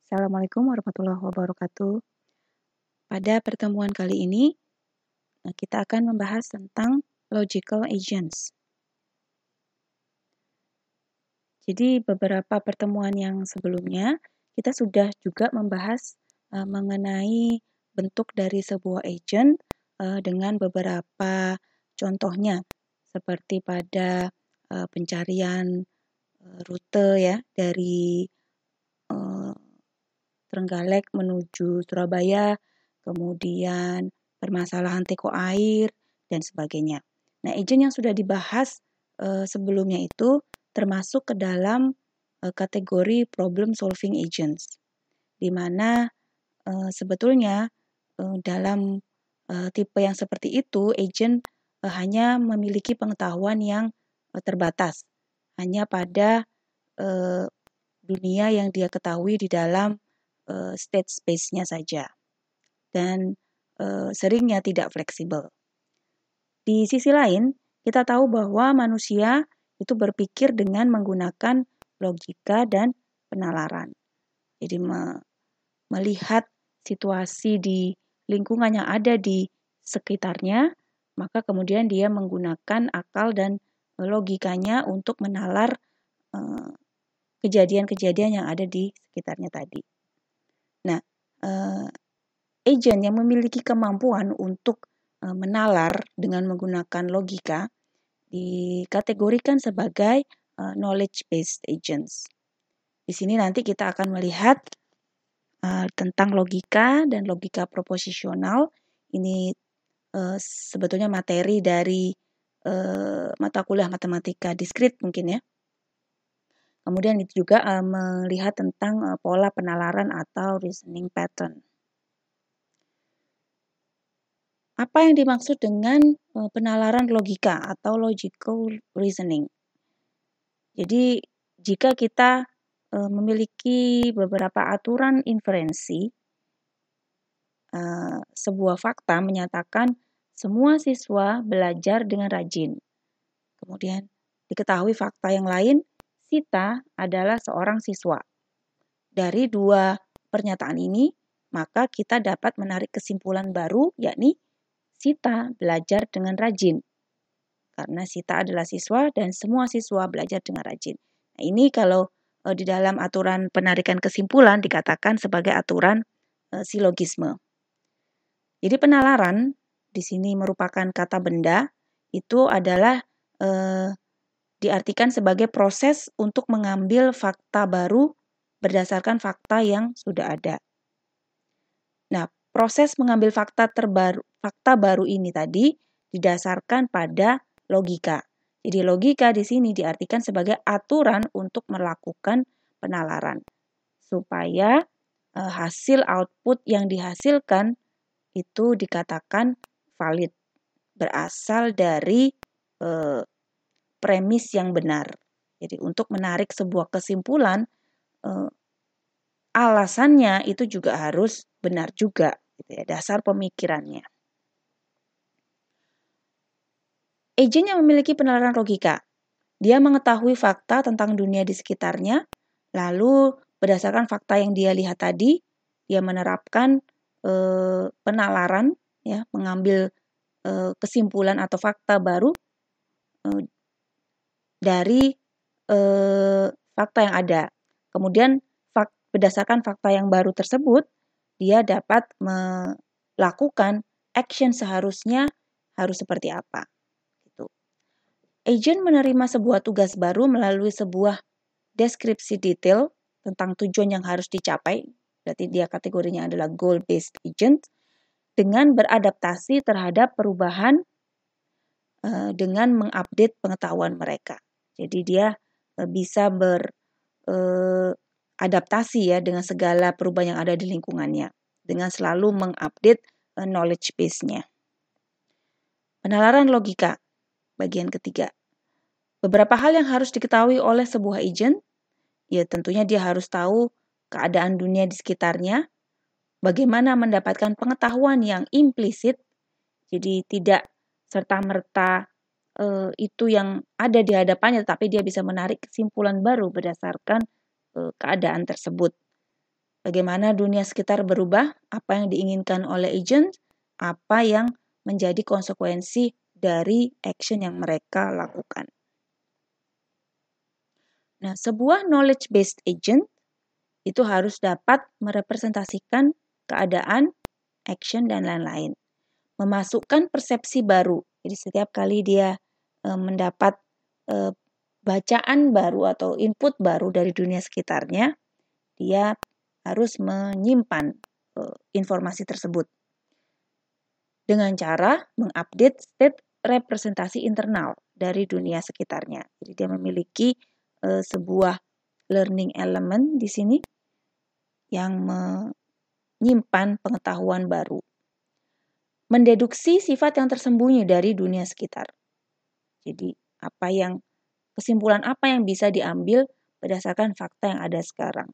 Assalamualaikum warahmatullahi wabarakatuh. Pada pertemuan kali ini, kita akan membahas tentang logical agents. Jadi beberapa pertemuan yang sebelumnya, kita sudah juga membahas mengenai bentuk dari sebuah agent dengan beberapa contohnya, seperti pada pencarian rute ya dari Trenggalek menuju Surabaya, kemudian permasalahan teko air, dan sebagainya. Nah, agent yang sudah dibahas sebelumnya itu termasuk ke dalam kategori problem solving agents, di mana sebetulnya dalam tipe yang seperti itu, agent hanya memiliki pengetahuan yang terbatas, hanya pada dunia yang dia ketahui di dalam state space-nya saja, dan seringnya tidak fleksibel. Di sisi lain, kita tahu bahwa manusia itu berpikir dengan menggunakan logika dan penalaran. Jadi melihat situasi di lingkungan yang ada di sekitarnya, maka kemudian dia menggunakan akal dan logikanya untuk menalar kejadian-kejadian yang ada di sekitarnya tadi. Nah, agent yang memiliki kemampuan untuk menalar dengan menggunakan logika dikategorikan sebagai knowledge-based agents. Di sini nanti kita akan melihat tentang logika dan logika proposisional. Ini sebetulnya materi dari mata kuliah matematika diskrit mungkin ya. Kemudian itu juga melihat tentang pola penalaran atau reasoning pattern. Apa yang dimaksud dengan penalaran logika atau logical reasoning? Jadi, jika kita memiliki beberapa aturan inferensi, sebuah fakta menyatakan semua siswa belajar dengan rajin. Kemudian diketahui fakta yang lain, Sita adalah seorang siswa. Dari dua pernyataan ini, maka kita dapat menarik kesimpulan baru, yakni Sita belajar dengan rajin. Karena Sita adalah siswa dan semua siswa belajar dengan rajin. Nah, ini kalau di dalam aturan penarikan kesimpulan dikatakan sebagai aturan silogisme. Jadi penalaran di sini merupakan kata benda, itu adalah diartikan sebagai proses untuk mengambil fakta baru berdasarkan fakta yang sudah ada. Nah, proses mengambil fakta baru ini tadi didasarkan pada logika. Jadi logika di sini diartikan sebagai aturan untuk melakukan penalaran supaya hasil output yang dihasilkan itu dikatakan valid, berasal dari premis yang benar. Jadi untuk menarik sebuah kesimpulan, alasannya itu juga harus benar juga, gitu ya, dasar pemikirannya. Agent yang memiliki penalaran logika, dia mengetahui fakta tentang dunia di sekitarnya, lalu berdasarkan fakta yang dia lihat tadi, dia menerapkan penalaran, ya, mengambil kesimpulan atau fakta baru dari fakta yang ada. Kemudian berdasarkan fakta yang baru tersebut, dia dapat melakukan action seharusnya harus seperti apa. Gitu. Agent menerima sebuah tugas baru melalui sebuah deskripsi detail tentang tujuan yang harus dicapai. Berarti dia kategorinya adalah goal-based agent dengan beradaptasi terhadap perubahan dengan mengupdate pengetahuan mereka. Jadi dia bisa beradaptasi ya dengan segala perubahan yang ada di lingkungannya, dengan selalu mengupdate knowledge base-nya. Penalaran logika, bagian ketiga. Beberapa hal yang harus diketahui oleh sebuah agent, ya tentunya dia harus tahu keadaan dunia di sekitarnya, bagaimana mendapatkan pengetahuan yang implisit, jadi tidak serta-merta itu yang ada di hadapannya, tapi dia bisa menarik kesimpulan baru berdasarkan keadaan tersebut. bagaimana dunia sekitar berubah, apa yang diinginkan oleh agent, apa yang menjadi konsekuensi dari action yang mereka lakukan. Nah, sebuah knowledge-based agent itu harus dapat merepresentasikan keadaan, action, dan lain-lain. Memasukkan persepsi baru. Jadi setiap kali dia mendapat bacaan baru atau input baru dari dunia sekitarnya, dia harus menyimpan informasi tersebut dengan cara mengupdate state representasi internal dari dunia sekitarnya. Jadi dia memiliki sebuah learning element di sini yang menyimpan pengetahuan baru. Mendeduksi sifat yang tersembunyi dari dunia sekitar. Jadi kesimpulan apa yang bisa diambil berdasarkan fakta yang ada sekarang.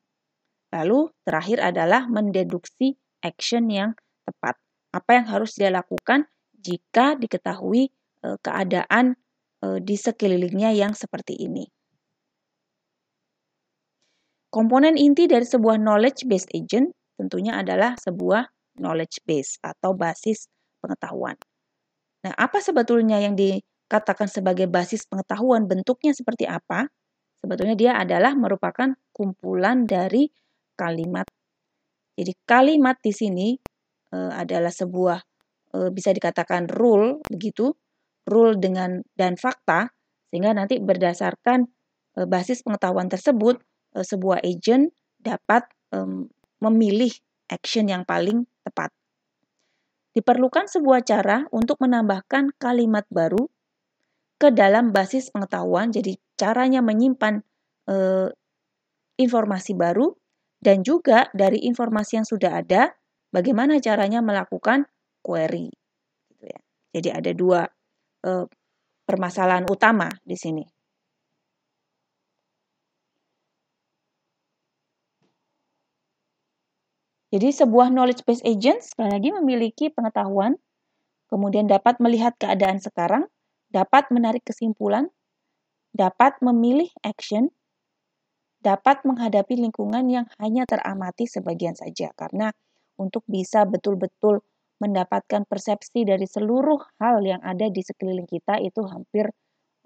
Lalu terakhir adalah mendeduksi action yang tepat. Apa yang harus dia lakukan jika diketahui keadaan di sekelilingnya yang seperti ini. Komponen inti dari sebuah knowledge-based agent tentunya adalah sebuah knowledge base atau basis pengetahuan. Nah, apa sebetulnya yang dikatakan sebagai basis pengetahuan, bentuknya seperti apa? Sebetulnya dia adalah merupakan kumpulan dari kalimat. Jadi kalimat di sini adalah sebuah bisa dikatakan rule begitu, rule dan fakta, sehingga nanti berdasarkan basis pengetahuan tersebut sebuah agent dapat memilih action yang paling tepat. Diperlukan sebuah cara untuk menambahkan kalimat baru ke dalam basis pengetahuan, jadi caranya menyimpan informasi baru, dan juga dari informasi yang sudah ada, bagaimana caranya melakukan query. Gitu ya. Jadi ada dua permasalahan utama di sini. Jadi sebuah knowledge-based agent sekali lagi memiliki pengetahuan, kemudian dapat melihat keadaan sekarang, dapat menarik kesimpulan, dapat memilih action, dapat menghadapi lingkungan yang hanya teramati sebagian saja. Karena untuk bisa betul-betul mendapatkan persepsi dari seluruh hal yang ada di sekeliling kita itu hampir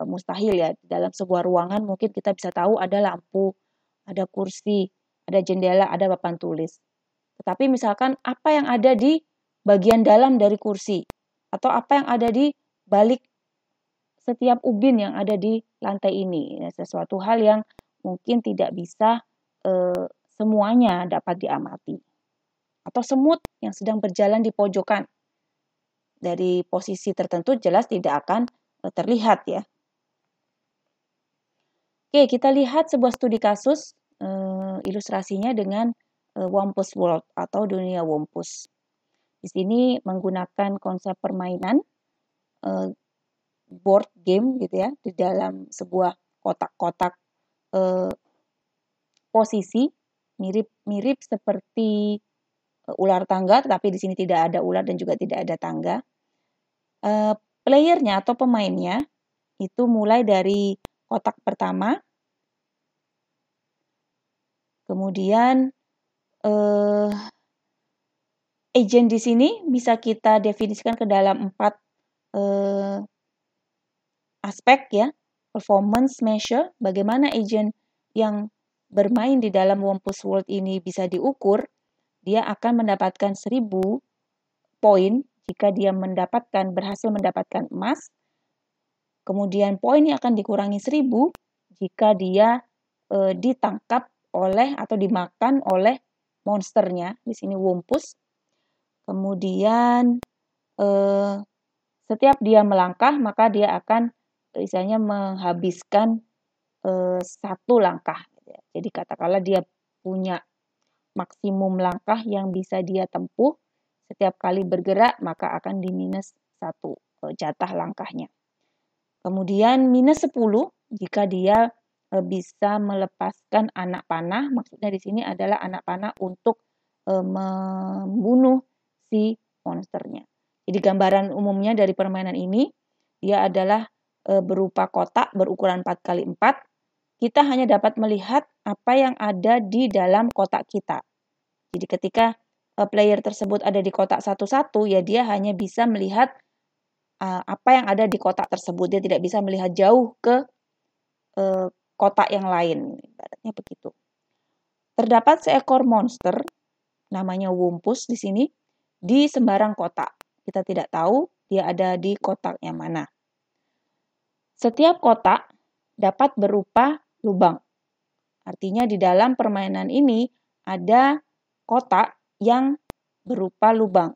mustahil ya. Dalam sebuah ruangan mungkin kita bisa tahu ada lampu, ada kursi, ada jendela, ada papan tulis. Tetapi misalkan apa yang ada di bagian dalam dari kursi atau apa yang ada di balik setiap ubin yang ada di lantai ini, sesuatu hal yang mungkin tidak bisa semuanya dapat diamati. Atau semut yang sedang berjalan di pojokan dari posisi tertentu jelas tidak akan terlihat ya. Oke, kita lihat sebuah studi kasus ilustrasinya dengan Wumpus World atau dunia Wumpus. Di sini menggunakan konsep permainan board game gitu ya, di dalam sebuah kotak-kotak posisi mirip seperti ular tangga, tetapi di sini tidak ada ular dan juga tidak ada tangga. Playernya atau pemainnya itu mulai dari kotak pertama, kemudian agent di sini bisa kita definisikan ke dalam 4 aspek ya. Performance measure, bagaimana agent yang bermain di dalam Wumpus World ini bisa diukur, dia akan mendapatkan 1000 poin jika dia berhasil mendapatkan emas. Kemudian poinnya akan dikurangi 1000 jika dia ditangkap oleh atau dimakan oleh monsternya, di sini Wumpus. Kemudian setiap dia melangkah maka dia akan misalnya menghabiskan 1 langkah. Jadi katakanlah dia punya maksimum langkah yang bisa dia tempuh, setiap kali bergerak maka akan diminus 1 jatah langkahnya. Kemudian minus 10 jika dia bisa melepaskan anak panah, maksudnya di sini adalah anak panah untuk membunuh si monsternya. Jadi gambaran umumnya dari permainan ini, dia adalah berupa kotak berukuran 4x4. Kita hanya dapat melihat apa yang ada di dalam kotak kita. Jadi ketika player tersebut ada di kotak 1-1, ya dia hanya bisa melihat apa yang ada di kotak tersebut. Dia tidak bisa melihat jauh ke kotak yang lain. Ibaratnya begitu. Terdapat seekor monster, namanya Wumpus di sini, di sembarang kotak. Kita tidak tahu dia ada di kotak yang mana. Setiap kotak dapat berupa lubang. Artinya di dalam permainan ini ada kotak yang berupa lubang.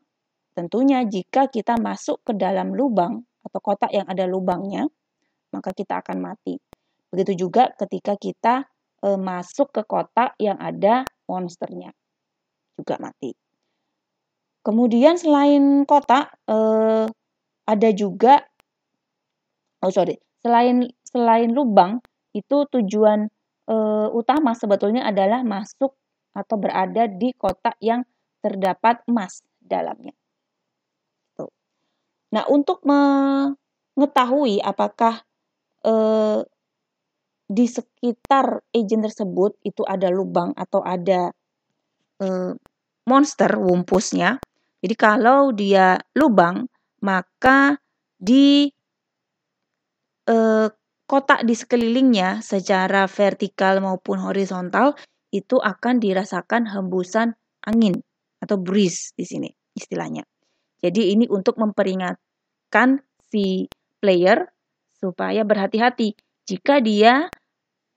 Tentunya jika kita masuk ke dalam lubang atau kotak yang ada lubangnya, maka kita akan mati. Begitu juga ketika kita masuk ke kotak yang ada monsternya, juga mati. Kemudian selain kotak, ada juga, selain lubang, itu tujuan utama sebetulnya adalah masuk atau berada di kotak yang terdapat emas dalamnya. Nah, untuk mengetahui apakah di sekitar agent tersebut itu ada lubang atau ada monster wumpusnya. Jadi kalau dia lubang, maka di kotak di sekelilingnya secara vertikal maupun horizontal itu akan dirasakan hembusan angin atau breeze di sini istilahnya. Jadi ini untuk memperingatkan si player supaya berhati-hati jika dia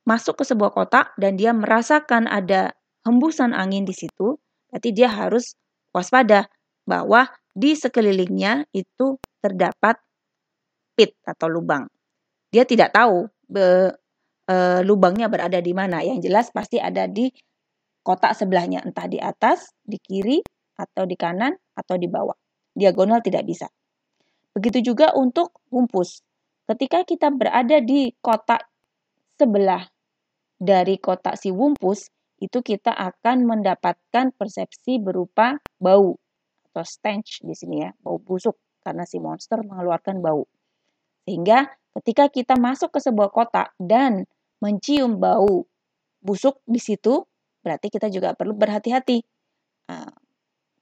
masuk ke sebuah kotak dan dia merasakan ada hembusan angin di situ, berarti dia harus waspada bahwa di sekelilingnya itu terdapat pit atau lubang. Dia tidak tahu lubangnya berada di mana. Yang jelas pasti ada di kotak sebelahnya, entah di atas, di kiri, atau di kanan, atau di bawah. Diagonal tidak bisa. Begitu juga untuk wumpus. Ketika kita berada di kotak sebelah dari kotak si wumpus, itu kita akan mendapatkan persepsi berupa bau atau stench di sini ya, bau busuk karena si monster mengeluarkan bau. Sehingga ketika kita masuk ke sebuah kotak dan mencium bau busuk di situ, berarti kita juga perlu berhati-hati.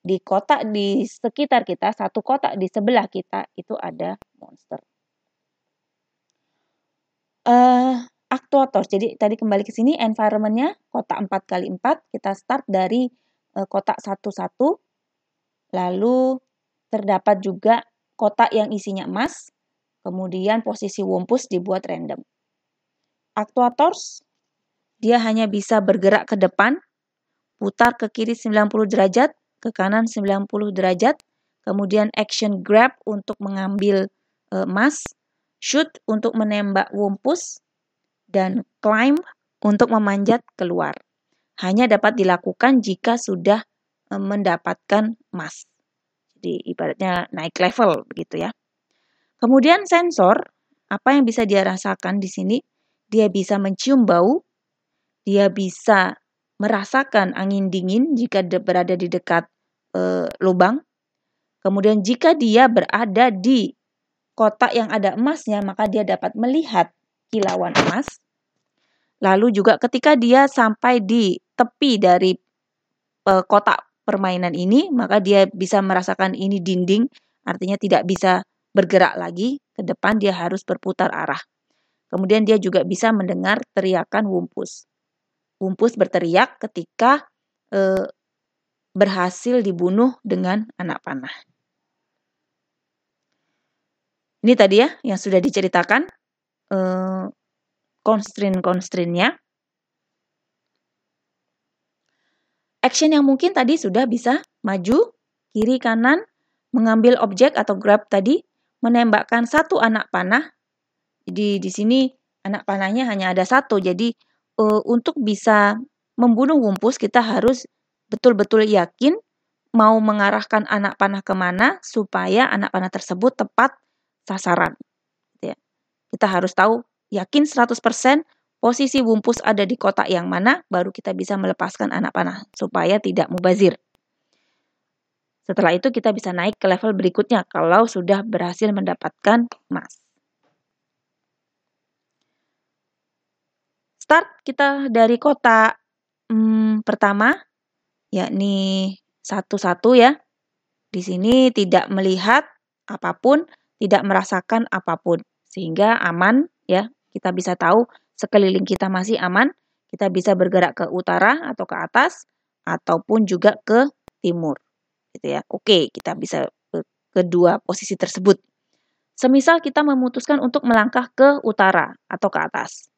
Di kotak di sekitar kita, satu kotak di sebelah kita itu ada monster. Actuators, jadi tadi kembali ke sini environment-nya kotak 4x4, kita start dari kotak 1-1, lalu terdapat juga kotak yang isinya emas, kemudian posisi wumpus dibuat random. Actuators, dia hanya bisa bergerak ke depan, putar ke kiri 90 derajat, ke kanan 90 derajat, kemudian action grab untuk mengambil emas, shoot untuk menembak wumpus, dan climb untuk memanjat keluar. Hanya dapat dilakukan jika sudah mendapatkan emas. Jadi ibaratnya naik level begitu ya. Kemudian sensor, apa yang bisa dia rasakan di sini? Dia bisa mencium bau, dia bisa merasakan angin dingin jika berada di dekat lubang. Kemudian jika dia berada di kotak yang ada emasnya, maka dia dapat melihat kilauan emas. Lalu juga ketika dia sampai di tepi dari kotak permainan ini, maka dia bisa merasakan ini dinding, artinya tidak bisa bergerak lagi ke depan, dia harus berputar arah. Kemudian dia juga bisa mendengar teriakan wumpus. Wumpus berteriak ketika berhasil dibunuh dengan anak panah. Ini tadi ya yang sudah diceritakan constraint-constraintnya. Action yang mungkin tadi sudah bisa maju, kiri, kanan, mengambil objek atau grab tadi, menembakkan satu anak panah. Jadi di sini anak panahnya hanya ada satu. Jadi untuk bisa membunuh wumpus kita harus betul-betul yakin mau mengarahkan anak panah kemana supaya anak panah tersebut tepat sasaran. Ya. Kita harus tahu, yakin 100% posisi wumpus ada di kotak yang mana, baru kita bisa melepaskan anak panah supaya tidak mubazir. Setelah itu kita bisa naik ke level berikutnya kalau sudah berhasil mendapatkan emas. Start kita dari kotak pertama, yakni 1-1 ya. Di sini tidak melihat apapun, tidak merasakan apapun, sehingga aman ya. Kita bisa tahu sekeliling kita masih aman. Kita bisa bergerak ke utara atau ke atas ataupun juga ke timur, gitu ya. Oke, kita bisa ke kedua posisi tersebut. Semisal kita memutuskan untuk melangkah ke utara atau ke atas.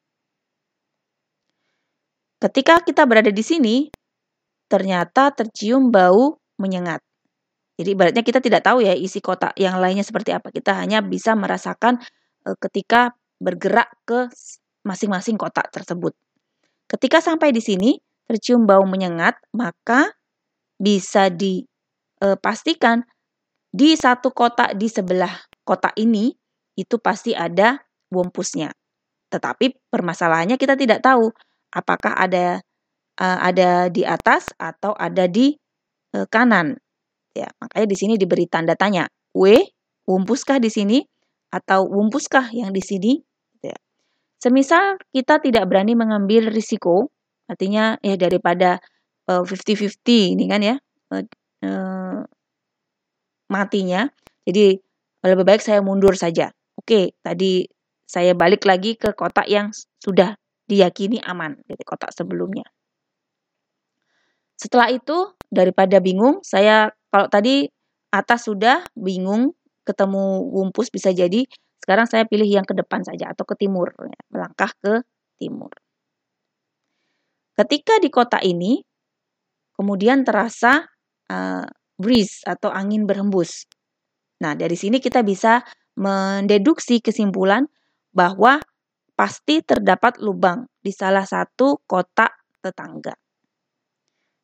Ketika kita berada di sini, ternyata tercium bau menyengat. Jadi ibaratnya kita tidak tahu ya isi kotak yang lainnya seperti apa. Kita hanya bisa merasakan ketika bergerak ke masing-masing kotak tersebut. Ketika sampai di sini, tercium bau menyengat, maka bisa dipastikan di satu kotak di sebelah kotak ini, itu pasti ada wumpusnya. Tetapi permasalahannya kita tidak tahu apakah ada di atas atau ada di kanan. Ya, makanya di sini diberi tanda tanya. Wumpuskah di sini atau wumpuskah yang di sini? Ya. Semisal kita tidak berani mengambil risiko, artinya ya daripada 50-50 ini kan ya matinya. Jadi lebih baik saya mundur saja. Oke, tadi saya balik lagi ke kotak yang sudah diyakini aman, gitu, kotak sebelumnya. Setelah itu daripada bingung, saya kalau tadi atas sudah bingung, ketemu wumpus bisa jadi, sekarang saya pilih yang ke depan saja atau ke timur, melangkah ke timur. Ketika di kota ini, kemudian terasa breeze atau angin berhembus. Nah, dari sini kita bisa mendeduksi kesimpulan bahwa pasti terdapat lubang di salah satu kotak tetangga.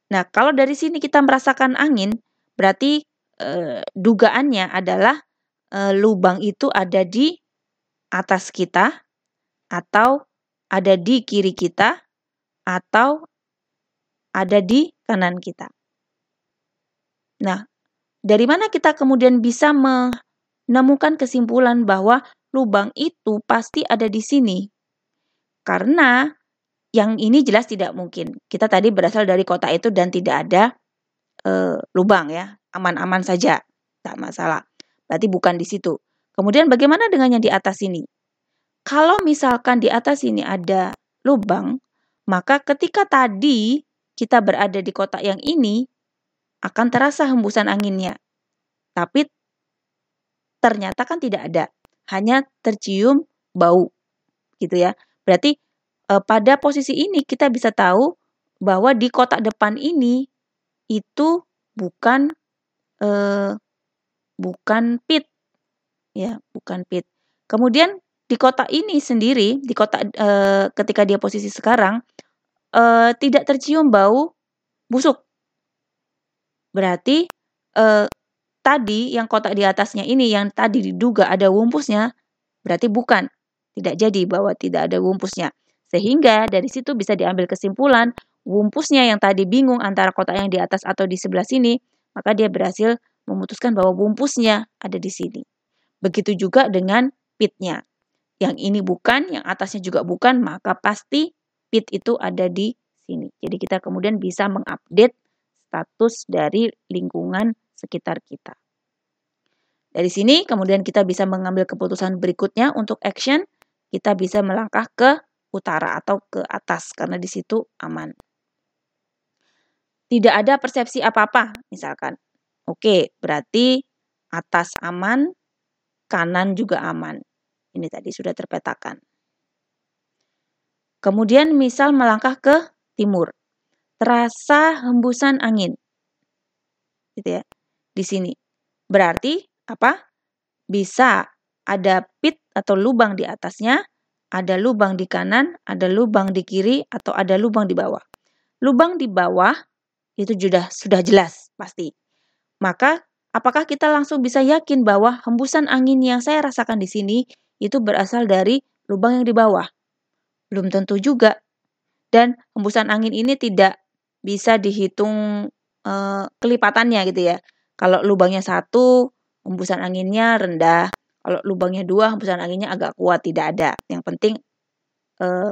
Nah, kalau dari sini kita merasakan angin, berarti dugaannya adalah lubang itu ada di atas kita, atau ada di kiri kita, atau ada di kanan kita. Nah, dari mana kita kemudian bisa menemukan kesimpulan bahwa lubang itu pasti ada di sini? Karena yang ini jelas tidak mungkin. Kita tadi berasal dari kota itu dan tidak ada lubang ya, aman-aman saja, tak masalah. Berarti bukan di situ. Kemudian bagaimana dengan yang di atas ini? Kalau misalkan di atas ini ada lubang, maka ketika tadi kita berada di kotak yang ini, akan terasa hembusan anginnya. Tapi ternyata kan tidak ada, hanya tercium bau, gitu ya. Berarti pada posisi ini kita bisa tahu bahwa di kotak depan ini itu bukan pit, ya, bukan pit. Kemudian di kotak ini sendiri, di kotak ketika dia posisi sekarang tidak tercium bau busuk. Berarti tadi yang kotak di atasnya ini yang tadi diduga ada wumpusnya, berarti bukan, tidak jadi bahwa tidak ada wumpusnya. Sehingga dari situ bisa diambil kesimpulan wumpusnya yang tadi bingung antara kotak yang di atas atau di sebelah sini, maka dia berhasil memutuskan bahwa wumpusnya ada di sini. Begitu juga dengan pitnya. Yang ini bukan, yang atasnya juga bukan, maka pasti pit itu ada di sini. Jadi kita kemudian bisa mengupdate status dari lingkungan sekitar kita. Dari sini kemudian kita bisa mengambil keputusan berikutnya untuk action. Kita bisa melangkah ke utara atau ke atas karena di situ aman. Tidak ada persepsi apa-apa misalkan. Oke, berarti atas aman, kanan juga aman. Ini tadi sudah terpetakan. Kemudian misal melangkah ke timur. Terasa hembusan angin. Gitu ya. Di sini. Berarti apa? Bisa ada pit atau lubang di atasnya, ada lubang di kanan, ada lubang di kiri, atau ada lubang di bawah. Lubang di bawah itu sudah jelas pasti. Maka apakah kita langsung bisa yakin bahwa hembusan angin yang saya rasakan di sini itu berasal dari lubang yang di bawah? Belum tentu juga. Dan hembusan angin ini tidak bisa dihitung kelipatannya gitu ya. Kalau lubangnya 1, hembusan anginnya rendah. Kalau lubangnya 2, hembusan anginnya agak kuat, tidak ada. Yang penting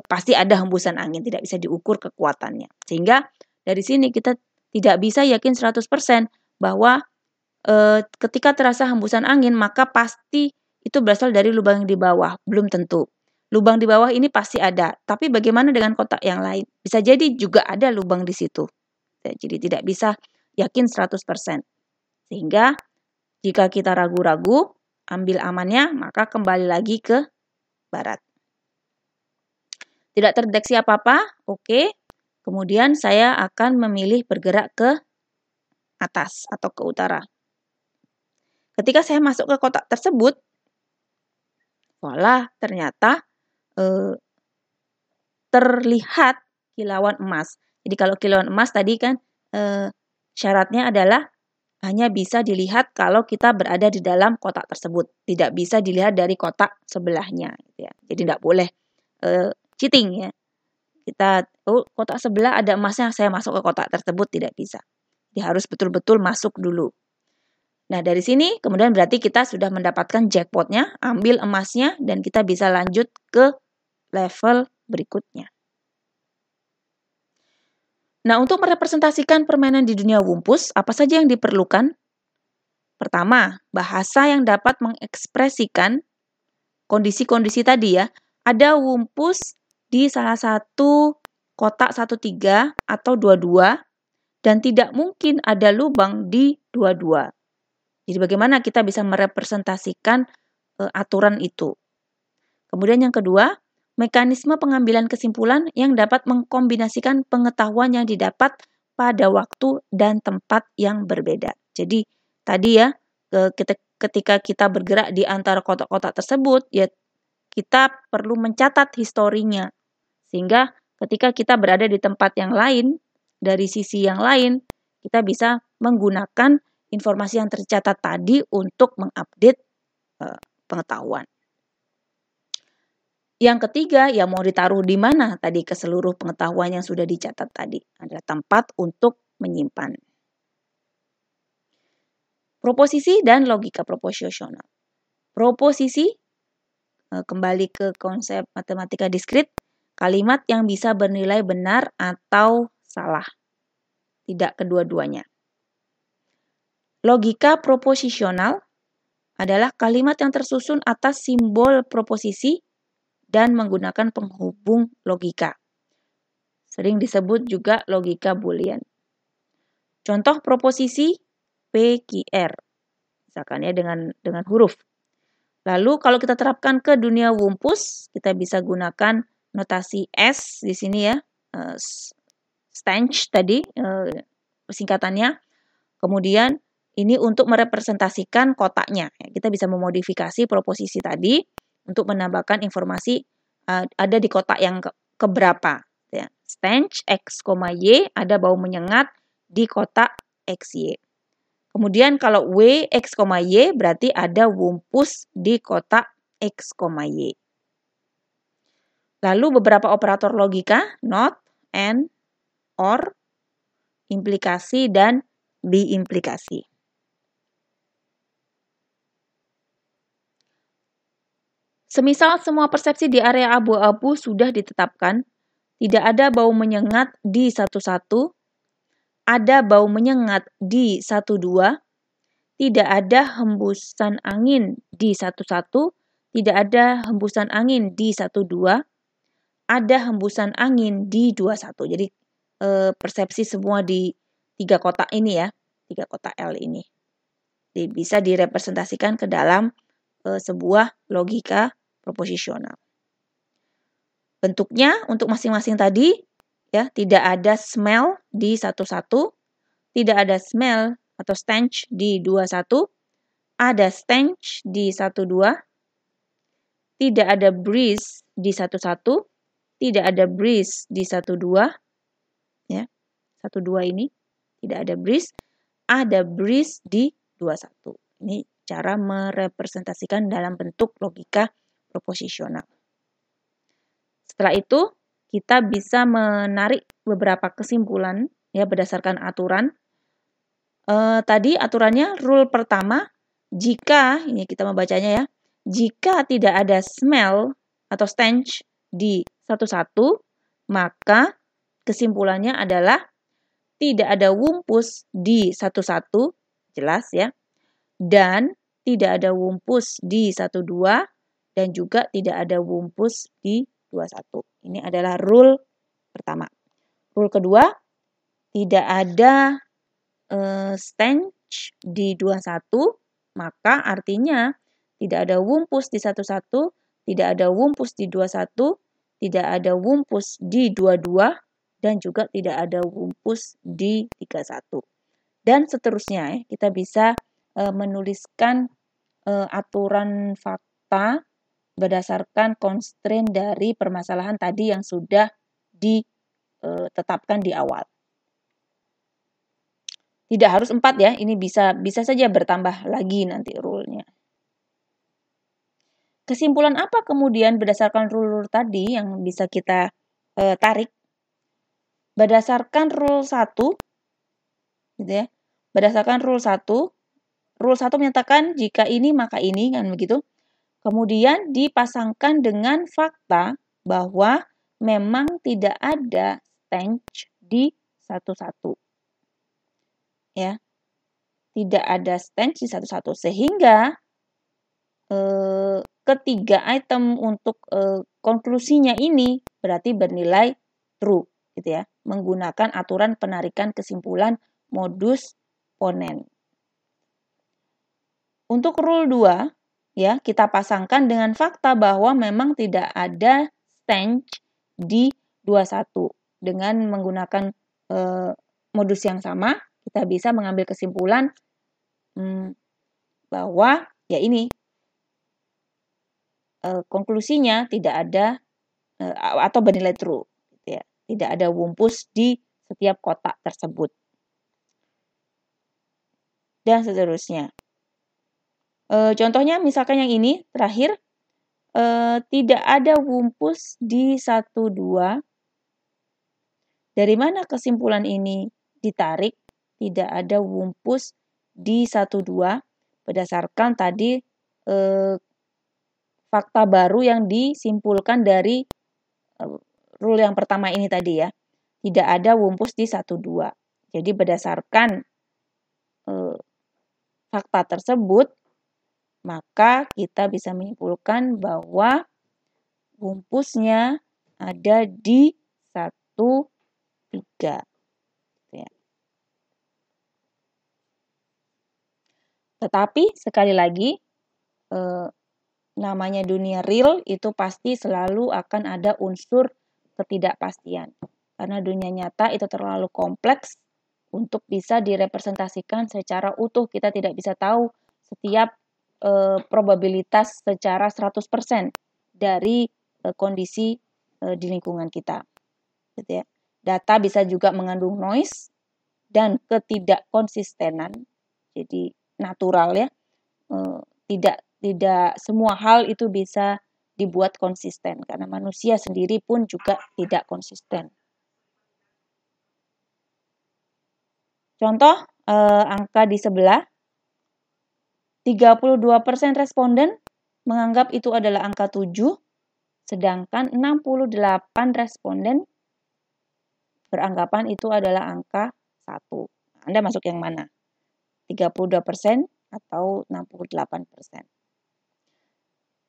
pasti ada hembusan angin, tidak bisa diukur kekuatannya. Sehingga dari sini kita Tidak bisa yakin 100% bahwa ketika terasa hembusan angin maka pasti itu berasal dari lubang yang di bawah. Belum tentu. Lubang di bawah ini pasti ada. Tapi bagaimana dengan kotak yang lain? Bisa jadi juga ada lubang di situ. Jadi tidak bisa yakin 100%. Sehingga jika kita ragu-ragu, ambil amannya, maka kembali lagi ke barat. Tidak terdeteksi apa-apa, oke. Kemudian saya akan memilih bergerak ke atas atau ke utara. Ketika saya masuk ke kotak tersebut, voila, ternyata terlihat kilauan emas. Jadi kalau kilauan emas tadi kan syaratnya adalah hanya bisa dilihat kalau kita berada di dalam kotak tersebut. Tidak bisa dilihat dari kotak sebelahnya. Gitu ya. Jadi tidak boleh cheating ya. Kita, kotak sebelah ada emasnya, saya masuk ke kotak tersebut, tidak bisa. Jadi harus betul-betul masuk dulu. Nah dari sini kemudian berarti kita sudah mendapatkan jackpotnya, ambil emasnya, dan kita bisa lanjut ke level berikutnya. Nah, untuk merepresentasikan permainan di dunia wumpus, apa saja yang diperlukan? Pertama, bahasa yang dapat mengekspresikan kondisi-kondisi tadi ya. Ada wumpus di salah satu kotak 13 atau 22 dan tidak mungkin ada lubang di 22. Jadi bagaimana kita bisa merepresentasikan aturan itu? Kemudian yang kedua, mekanisme pengambilan kesimpulan yang dapat mengkombinasikan pengetahuan yang didapat pada waktu dan tempat yang berbeda. Jadi tadi ya, ketika kita bergerak di antara kotak-kotak tersebut, ya kita perlu mencatat historinya. Sehingga ketika kita berada di tempat yang lain, dari sisi yang lain, kita bisa menggunakan informasi yang tercatat tadi untuk mengupdate pengetahuan. Yang ketiga, ya mau ditaruh di mana tadi ke seluruh pengetahuan yang sudah dicatat tadi. Ada tempat untuk menyimpan. Proposisi dan logika proposisional. Proposisi, kembali ke konsep matematika diskrit, kalimat yang bisa bernilai benar atau salah. Tidak kedua-duanya. Logika proposisional adalah kalimat yang tersusun atas simbol proposisi dan menggunakan penghubung logika. Sering disebut juga logika Boolean. Contoh proposisi PQR, misalkan ya dengan huruf. Lalu kalau kita terapkan ke dunia wumpus, kita bisa gunakan notasi S di sini ya, stanch tadi singkatannya. Kemudian ini untuk merepresentasikan kotaknya. Kita bisa memodifikasi proposisi tadi untuk menambahkan informasi ada di kotak yang keberapa. Ya. Stanch X, Y ada bau menyengat di kotak XY. Kemudian kalau W, X, Y berarti ada wumpus di kotak X, Y. Lalu beberapa operator logika, not, and, or, implikasi, dan biimplikasi. Semisal semua persepsi di area abu-abu sudah ditetapkan, tidak ada bau menyengat di 11, ada bau menyengat di 12, tidak ada hembusan angin di 11, tidak ada hembusan angin di 12, ada hembusan angin di 21. Jadi persepsi semua di 3 kotak ini ya, 3 kotak L ini. Jadi bisa direpresentasikan ke dalam sebuah logika proposisional. Bentuknya untuk masing-masing tadi ya, tidak ada smell di 11, tidak ada smell atau stench di 21, ada stench di 12, tidak ada breeze di 11, tidak ada breeze di 12 ya. 12 ini tidak ada breeze, ada breeze di 21. Ini cara merepresentasikan dalam bentuk logika proposisional. Setelah itu, kita bisa menarik beberapa kesimpulan ya berdasarkan aturan. Tadi aturannya rule pertama, jika ini kita membacanya ya, jika tidak ada smell atau stench di 11, maka kesimpulannya adalah tidak ada wumpus di 11, jelas ya. Dan tidak ada wumpus di 12 dan juga tidak ada wumpus di 21. Ini adalah rule pertama. Rule kedua, tidak ada stench di 21, maka artinya tidak ada wumpus di 11, tidak ada wumpus di 21, tidak ada wumpus di 22, dan juga tidak ada wumpus di 31. Dan seterusnya ya, kita bisa menuliskan aturan fakta berdasarkan constraint dari permasalahan tadi yang sudah ditetapkan di awal. Tidak harus 4 ya, ini bisa saja bertambah lagi nanti rule-nya. Kesimpulan apa kemudian berdasarkan rule tadi yang bisa kita tarik? Berdasarkan rule 1, gitu ya. Berdasarkan rule 1 menyatakan jika ini maka ini, kan begitu. Kemudian dipasangkan dengan fakta bahwa memang tidak ada stench di 11. Ya. Tidak ada stench di 11 sehingga ketiga item untuk konklusinya ini berarti bernilai true gitu ya, menggunakan aturan penarikan kesimpulan modus ponens. Untuk rule 2 ya, kita pasangkan dengan fakta bahwa memang tidak ada stench di 21. Dengan menggunakan modus yang sama, kita bisa mengambil kesimpulan bahwa ya ini konklusinya tidak ada atau bernilai true, gitu ya. Tidak ada wumpus di setiap kotak tersebut. Dan seterusnya. Contohnya misalkan yang ini terakhir, tidak ada wumpus di 12. Dari mana kesimpulan ini ditarik? Tidak ada wumpus di 12 berdasarkan tadi fakta baru yang disimpulkan dari rule yang pertama ini tadi ya. Tidak ada wumpus di 12. Jadi berdasarkan fakta tersebut, maka kita bisa menyimpulkan bahwa wumpusnya ada di 1, 3. Ya. Tetapi sekali lagi, namanya dunia real itu pasti selalu akan ada unsur ketidakpastian. Karena dunia nyata itu terlalu kompleks untuk bisa direpresentasikan secara utuh. Kita tidak bisa tahu setiap probabilitas secara 100% dari kondisi di lingkungan kita. Gitu ya. Data bisa juga mengandung noise dan ketidakkonsistenan. Jadi natural ya. Tidak semua hal itu bisa dibuat konsisten karena manusia sendiri pun juga tidak konsisten. Contoh angka di sebelah, 32% responden menganggap itu adalah angka 7, sedangkan 68 responden beranggapan itu adalah angka 1. Anda masuk yang mana? 32% atau 68%?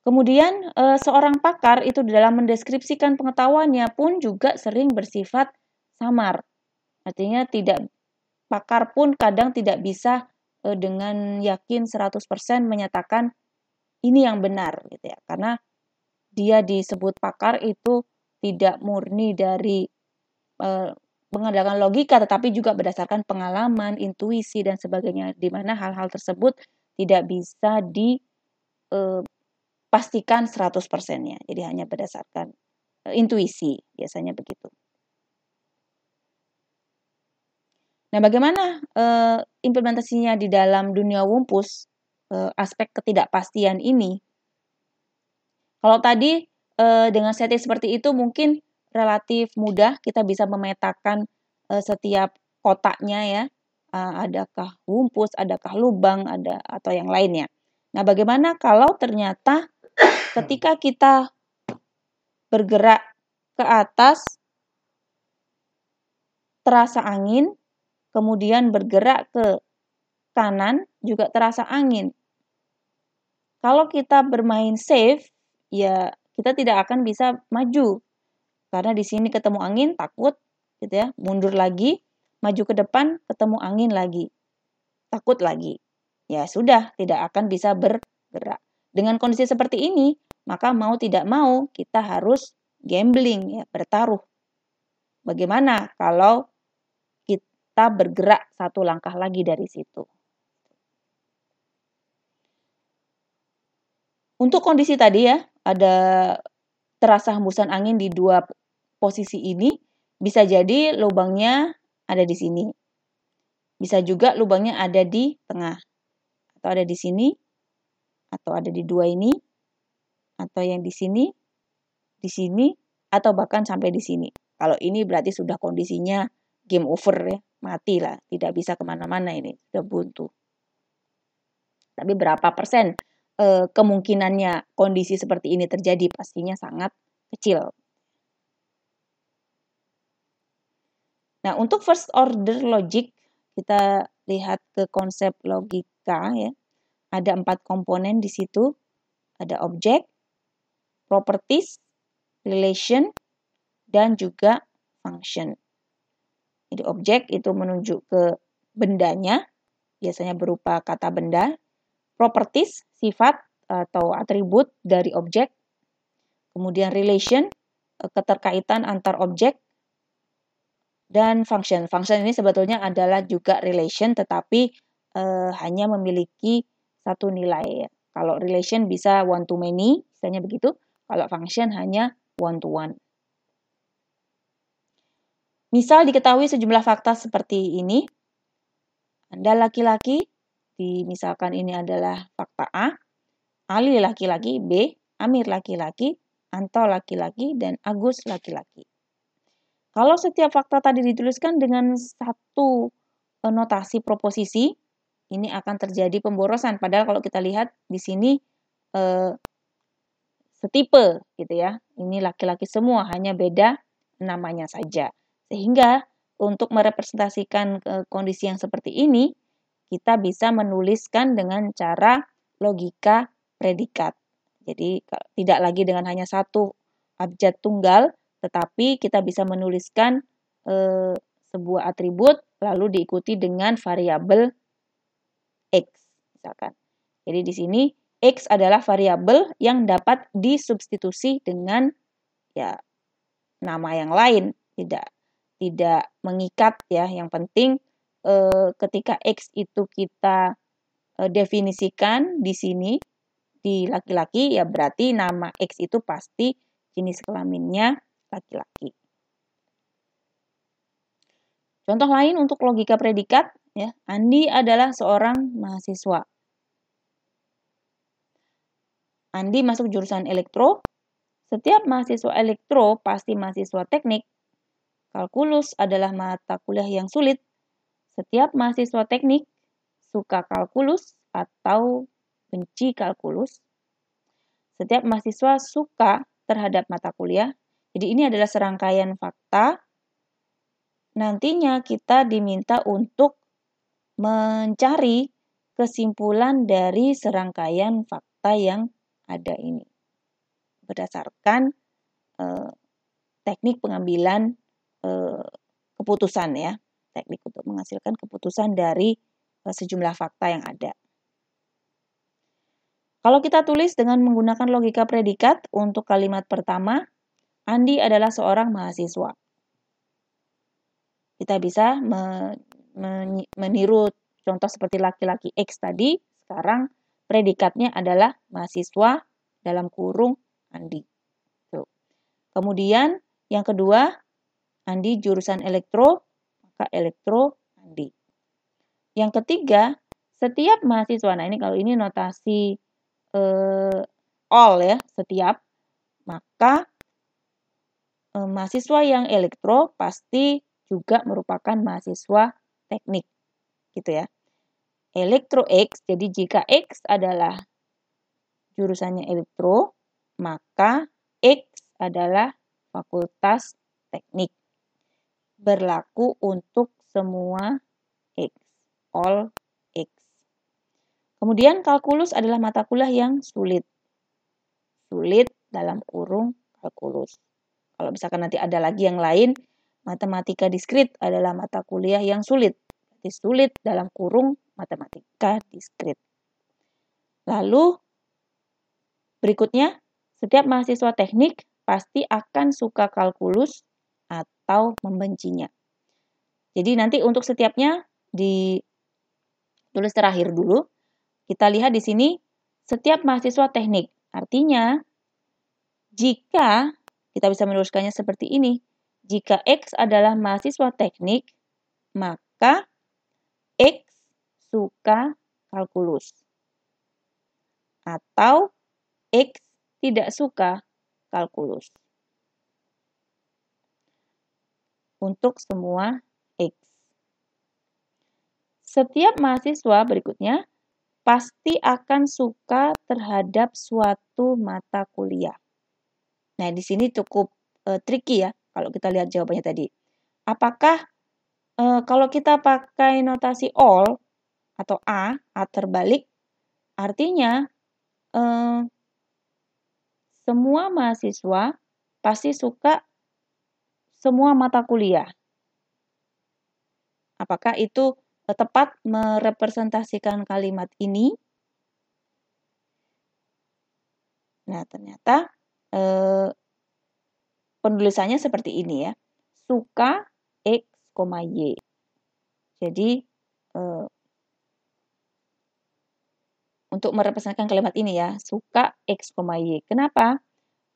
Kemudian seorang pakar itu dalam mendeskripsikan pengetahuannya pun juga sering bersifat samar. Artinya pakar pun kadang tidak bisa dengan yakin 100% menyatakan ini yang benar gitu ya. Karena dia disebut pakar itu tidak murni dari mengandalkan logika tetapi juga berdasarkan pengalaman, intuisi dan sebagainya, di mana hal-hal tersebut tidak bisa pastikan 100%-nya. Jadi hanya berdasarkan intuisi, biasanya begitu. Nah, bagaimana implementasinya di dalam dunia wumpus, aspek ketidakpastian ini? Kalau tadi dengan setting seperti itu mungkin relatif mudah, kita bisa memetakan setiap kotaknya ya, adakah wumpus, adakah lubang, atau yang lainnya. Nah, bagaimana kalau ternyata ketika kita bergerak ke atas, terasa angin, kemudian bergerak ke kanan, juga terasa angin. Kalau kita bermain safe, ya kita tidak akan bisa maju. Karena di sini ketemu angin, takut, gitu ya, mundur lagi, maju ke depan, ketemu angin lagi, takut lagi. Ya sudah, tidak akan bisa bergerak. Dengan kondisi seperti ini, maka mau tidak mau kita harus gambling, ya, bertaruh. Bagaimana kalau kita bergerak satu langkah lagi dari situ? Untuk kondisi tadi ya, ada terasa hembusan angin di dua posisi ini, bisa jadi lubangnya ada di sini. Bisa juga lubangnya ada di tengah, atau ada di sini, atau ada di dua ini, atau yang di sini, atau bahkan sampai di sini. Kalau ini berarti sudah kondisinya game over ya, mati lah, tidak bisa kemana-mana ini, sudah buntu. Tapi berapa persen kemungkinannya kondisi seperti ini terjadi? Pastinya sangat kecil. Nah, untuk first order logic, kita lihat ke konsep logika ya. Ada 4 komponen di situ. Ada objek, properties, relation, dan juga function. Jadi objek itu menunjuk ke bendanya, biasanya berupa kata benda. Properties, sifat atau atribut dari objek. Kemudian relation, keterkaitan antar objek. Dan function. Function ini sebetulnya adalah juga relation, tetapi hanya memiliki satu nilai. Kalau relation bisa one to many, misalnya begitu. Kalau function hanya one to one. Misal diketahui sejumlah fakta seperti ini. Anda laki-laki, misalkan ini adalah fakta A. Ali laki-laki, B. Amir laki-laki, Anto laki-laki, dan Agus laki-laki. Kalau setiap fakta tadi dituliskan dengan satu notasi proposisi, ini akan terjadi pemborosan. Padahal kalau kita lihat di sini setipe gitu ya. Ini laki-laki semua, hanya beda namanya saja. Sehingga untuk merepresentasikan kondisi yang seperti ini, kita bisa menuliskan dengan cara logika predikat. Jadi tidak lagi dengan hanya satu abjad tunggal, tetapi kita bisa menuliskan sebuah atribut lalu diikuti dengan variabel X misalkan. Jadi di sini X adalah variabel yang dapat disubstitusi dengan ya nama yang lain, tidak mengikat ya. Yang penting ketika X itu kita definisikan di sini di laki-laki, ya berarti nama X itu pasti jenis kelaminnya laki-laki. Contoh lain untuk logika predikat, ya, Andi adalah seorang mahasiswa. Andi masuk jurusan elektro. Setiap mahasiswa elektro pasti mahasiswa teknik. Kalkulus adalah mata kuliah yang sulit. Setiap mahasiswa teknik suka kalkulus atau benci kalkulus. Setiap mahasiswa suka terhadap mata kuliah. Jadi ini adalah serangkaian fakta. Nantinya kita diminta untuk mencari kesimpulan dari serangkaian fakta yang ada ini. Berdasarkan teknik pengambilan keputusan ya. Teknik untuk menghasilkan keputusan dari sejumlah fakta yang ada. Kalau kita tulis dengan menggunakan logika predikat untuk kalimat pertama, Andi adalah seorang mahasiswa. Kita bisa meniru contoh seperti laki-laki X tadi, sekarang predikatnya adalah mahasiswa dalam kurung Andi. Tuh. Kemudian yang kedua, Andi jurusan elektro, maka elektro Andi. Yang ketiga, setiap mahasiswa, nah ini kalau ini notasi all ya, setiap, maka mahasiswa yang elektro pasti juga merupakan mahasiswa teknik, gitu ya. Elektro X, jadi jika X adalah jurusannya elektro, maka X adalah fakultas teknik. Berlaku untuk semua all X. Kemudian kalkulus adalah mata kuliah yang sulit. Sulit dalam kurung kalkulus. Kalau misalkan nanti ada lagi yang lain, matematika diskrit adalah mata kuliah yang sulit. Jadi sulit dalam kurung matematika diskrit. Lalu berikutnya, setiap mahasiswa teknik pasti akan suka kalkulus atau membencinya. Jadi nanti untuk setiapnya ditulis terakhir dulu. Kita lihat di sini setiap mahasiswa teknik. Artinya jika kita bisa menuliskannya seperti ini, jika X adalah mahasiswa teknik, maka X suka kalkulus. Atau X tidak suka kalkulus. Untuk semua X. Setiap mahasiswa berikutnya pasti akan suka terhadap suatu mata kuliah. Nah, di sini cukup tricky ya kalau kita lihat jawabannya tadi. Apakah kalau kita pakai notasi all atau A terbalik, artinya semua mahasiswa pasti suka semua mata kuliah. Apakah itu tepat merepresentasikan kalimat ini? Nah, ternyata penulisannya seperti ini ya. Suka X, Y. Jadi, untuk merepresentasikan kalimat ini ya, suka X, Y. Kenapa?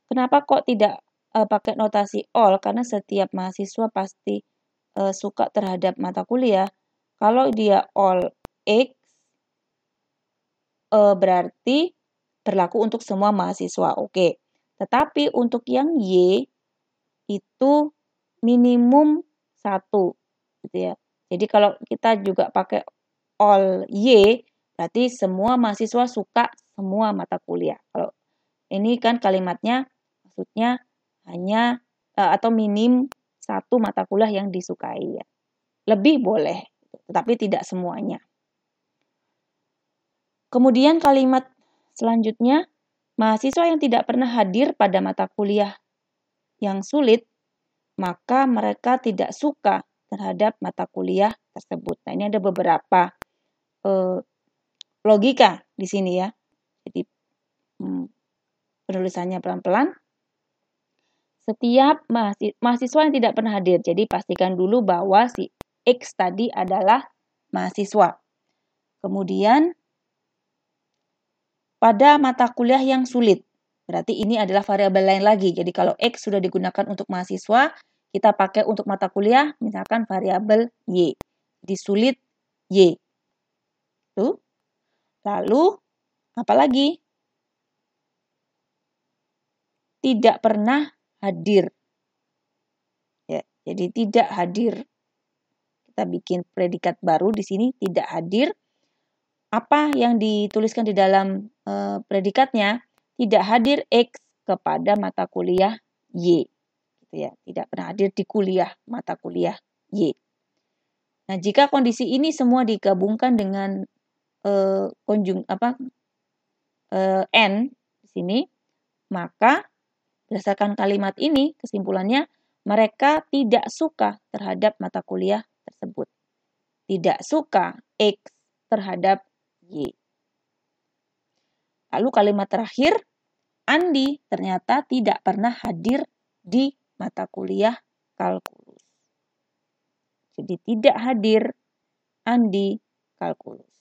Kenapa kok tidak pakai notasi all? Karena setiap mahasiswa pasti suka terhadap mata kuliah. Kalau dia all X, berarti berlaku untuk semua mahasiswa. Oke. Tetapi untuk yang Y itu minimum 1 gitu ya. Jadi kalau kita juga pakai all Y, berarti semua mahasiswa suka semua mata kuliah. Kalau ini kan kalimatnya maksudnya hanya atau minim 1 mata kuliah yang disukai ya. Lebih boleh, tetapi tidak semuanya. Kemudian kalimat selanjutnya, mahasiswa yang tidak pernah hadir pada mata kuliah yang sulit, maka mereka tidak suka terhadap mata kuliah tersebut. Nah, ini ada beberapa logika di sini ya. Jadi penulisannya pelan-pelan. Setiap mahasiswa yang tidak pernah hadir. Jadi pastikan dulu bahwa si X tadi adalah mahasiswa. Kemudian pada mata kuliah yang sulit. Berarti ini adalah variabel lain lagi. Jadi kalau X sudah digunakan untuk mahasiswa, kita pakai untuk mata kuliah, misalkan variabel Y. Di sulit Y. Tuh. Lalu, apalagi? Tidak pernah hadir. Ya, jadi tidak hadir. Kita bikin predikat baru di sini, tidak hadir. Apa yang dituliskan di dalam predikatnya? Tidak hadir X kepada mata kuliah Y. Gitu ya. Tidak pernah hadir di kuliah, mata kuliah Y. Nah, jika kondisi ini semua digabungkan dengan N di sini, maka berdasarkan kalimat ini, kesimpulannya mereka tidak suka terhadap mata kuliah tersebut. Tidak suka X terhadap Y. Lalu kalimat terakhir, Andi ternyata tidak pernah hadir di mata kuliah kalkulus. Jadi tidak hadir Andi kalkulus.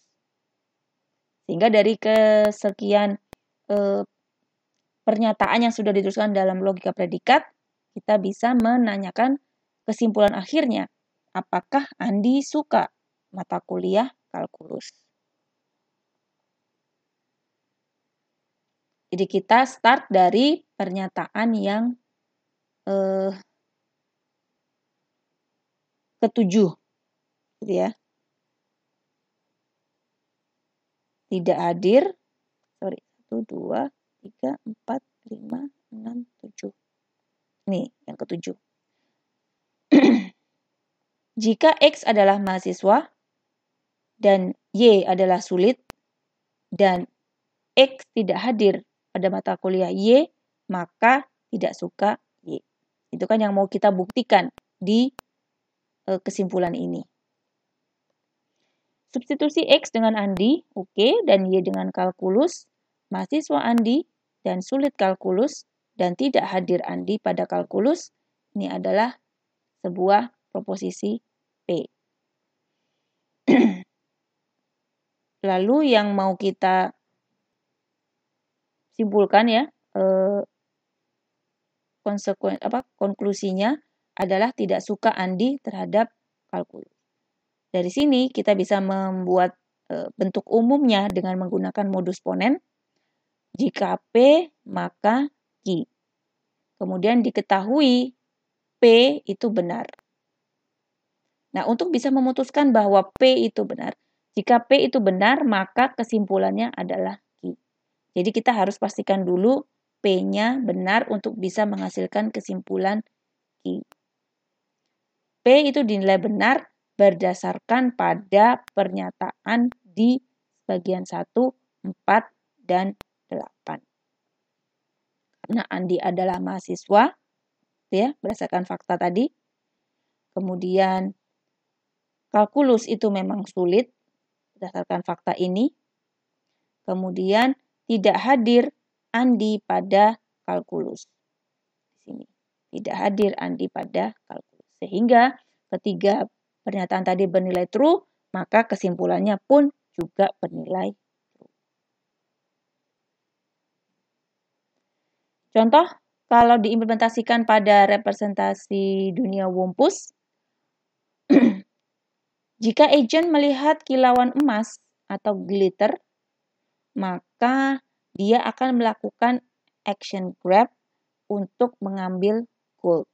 Sehingga dari kesekian pernyataan yang sudah dituliskan dalam logika predikat, kita bisa menanyakan kesimpulan akhirnya. Apakah Andi suka mata kuliah kalkulus? Jadi kita start dari pernyataan yang ketujuh, gitu ya. Tidak hadir, 1, 2, 3, 4, 5, 6, 7. Nih, yang ketujuh. Jika X adalah mahasiswa, dan Y adalah sulit, dan X tidak hadir pada mata kuliah Y, maka tidak suka Y. Itu kan yang mau kita buktikan di kesimpulan ini. Substitusi X dengan Andi, oke, dan Y dengan kalkulus, mahasiswa Andi dan sulit kalkulus, dan tidak hadir Andi pada kalkulus, ini adalah sebuah proposisi P. Lalu yang mau kita simpulkan ya, konklusinya adalah tidak suka Andi terhadap kalkulus. Dari sini kita bisa membuat bentuk umumnya dengan menggunakan modus ponen. Jika P, maka Q. Kemudian diketahui P itu benar. Nah, untuk bisa memutuskan bahwa P itu benar, jika P itu benar, maka kesimpulannya adalah Q. Jadi kita harus pastikan dulu P-nya benar untuk bisa menghasilkan kesimpulan Q. P itu dinilai benar berdasarkan pada pernyataan di bagian 1, 4, dan 8. Karena Andi adalah mahasiswa, ya, berdasarkan fakta tadi. Kemudian kalkulus itu memang sulit berdasarkan fakta ini. Kemudian tidak hadir Andi pada kalkulus. Di sini tidak hadir Andi pada kalkulus. Sehingga ketiga pernyataan tadi bernilai true, maka kesimpulannya pun juga bernilai true. Contoh, kalau diimplementasikan pada representasi dunia Wumpus, jika agent melihat kilauan emas atau glitter, maka dia akan melakukan action grab untuk mengambil gold.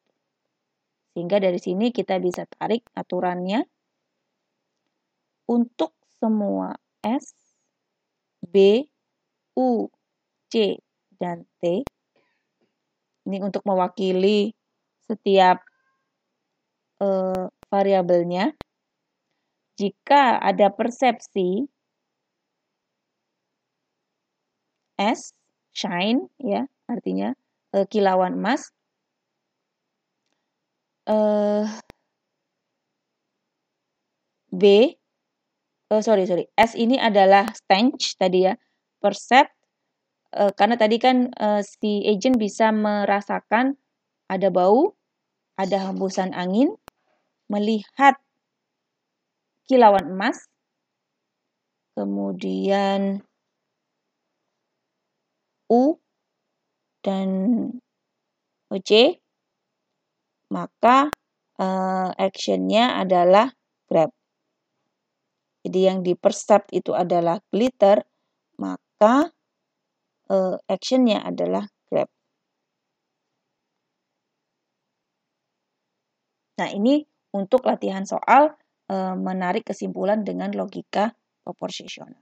Sehingga dari sini kita bisa tarik aturannya. Untuk semua S, B, U, C, dan T, ini untuk mewakili setiap variabelnya. Jika ada persepsi S, shine, ya, artinya kilauan emas, S ini adalah stench tadi ya, percept, karena tadi kan si agent bisa merasakan ada bau, ada hembusan angin, melihat kilauan emas, kemudian U dan C, maka actionnya adalah grab. Jadi yang di-percept itu adalah glitter, maka actionnya adalah grab. Nah, ini untuk latihan soal menarik kesimpulan dengan logika proposisional.